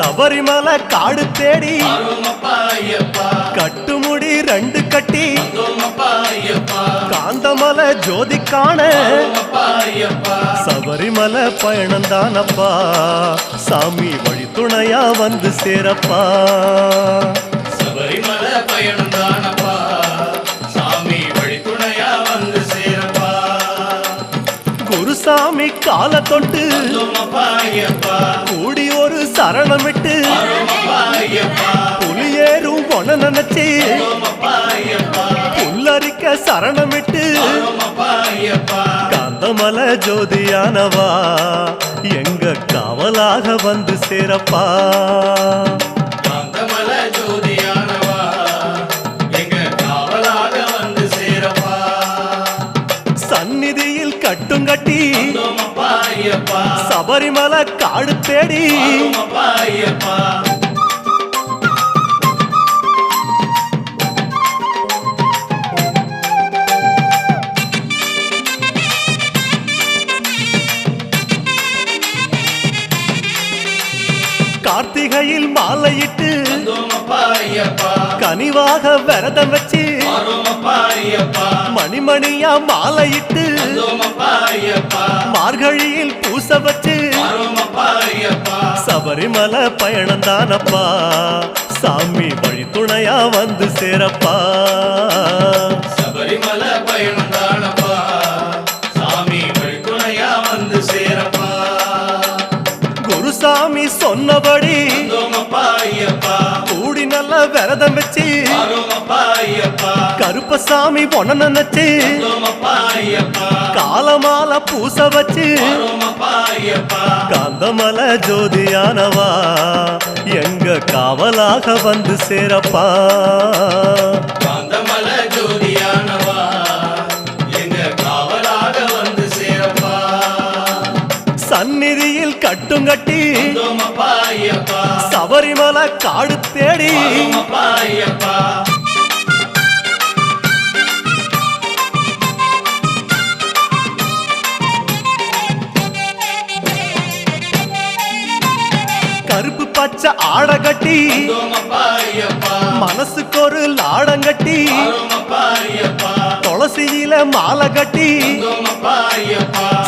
சபரிமலை காடு தேடி கட்டுமுடி ரெண்டு கட்டி காந்தமலை ஜோதி காண சபரிமலை பயணந்தானப்பா சாமி வழி துணையா வந்து சேரப்பா சபரிமலை பயணந்தானப்பா சாமி வழி துணையா வந்து சேரப்பா குருசாமி கால தொட்டு கூடி ஒரு சரணமிட்டு புலியேறும் பொண்ண நினைச்சு புல்லரிக்க சரணமிட்டு காந்தமலை ஜோதியானவா எங்க காவலாக வந்து சேரப்பா காந்தமலை ஜோதியானவா எங்க காவலாக வந்து சேரப்பா சந்நிதியில் கட்டுங்கட்டி சபரிமலை காடு தேடி கார்த்திகையில் மாலையிட்டு கனிவாக விரதம் வச்சு மணிமணியா மாலையிட்டு மார்கழியில் பூச வச்சு சபரிமலை பயணந்தானப்பா சாமி வழி துணையா வந்து சேரப்பா சபரிமலை பயணந்தானப்பா சாமி வழி துணையா வந்து சேரப்பா குருசாமி சொன்னபடி கூடி நல்ல விரதம் வச்சு கருப்பசாமி பொண்ண நினைச்சு காலமால பூச வச்சு காந்தமலை ஜோதியானவா எங்க காவலாக வந்து சேரப்பா காந்தமலை ஜோதியானவா எங்க காவலாக வந்து சேரப்பா சந்நிதியில் கட்டுங்கட்டி சபரிமலை காடு தேடி கருப்பு பச்சை ஆட கட்டி மனசுக்கு ஒரு லாடங்கட்டி துளசியில மாலை கட்டி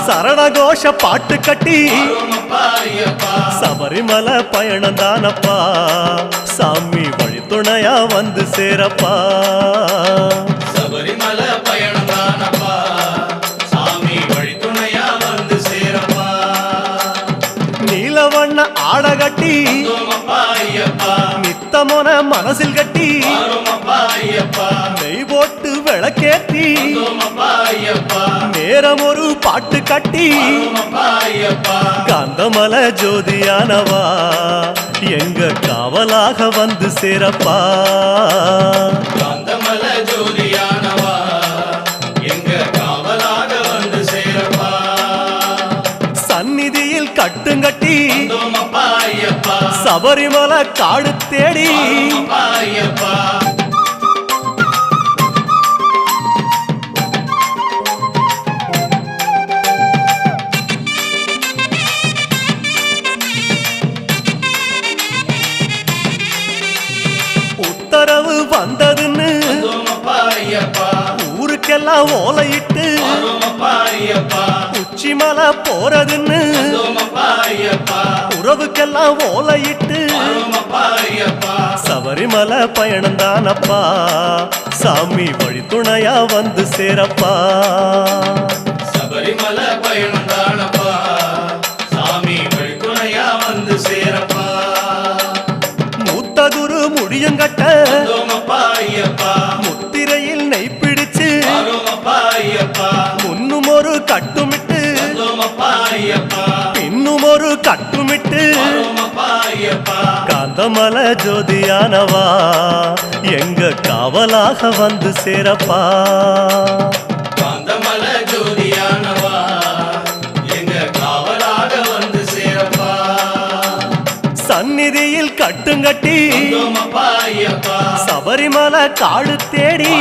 சரணகோஷ பாட்டு கட்டி சபரிமலை பயணந்தானப்பா சாமி வழி துணையா வந்து சேரப்பா சபரிமலை பயணந்தானப்பா சாமி வழி துணையா வந்து சேரப்பா நீலவண்ண ஆட கட்டி நித்தமோன மனசில் கட்டி நெய் போட்டு விளக்கேத்தி நேரம் ஒரு பாட்டு கட்டி காந்தமலை ஜோதியானவா எங்க காவலாக வந்து சேரப்பா காந்தமலை ஜோதியானவா எங்க காவலாக வந்து சேரப்பா சந்நிதியில் கட்டுங்கட்டி சபரிமலை காடு தேடி உத்தரவு வந்ததுன்னு ஊருக்கெல்லாம் ஓலையிட்டு உச்சிமலை போறதுன்னு உறவுக்கெல்லாம் ஓலையிட்டு சபரிமலை பயணந்தானப்பா சாமி வழி துணையா வந்து சேரப்பா சபரிமலை பயணந்தானப்பா சாமி வழி துணையா வந்து சேரப்பா மூத்த குரு முடியங்கட்ட முத்திரையில் நெய் பிடிச்சு முன்னும் ஒரு கட்டுமிட்டு பின்னும் ஒரு கட்டுமிட்டு காந்தமலை ஜோதியானவா எங்க காவலாக வந்து சேரப்பா காந்தமலை ஜோதியானவா எங்க காவலாக வந்து சேரப்பா சந்நிதியில் கட்டுங்கட்டி சபரிமலை காடு தேடி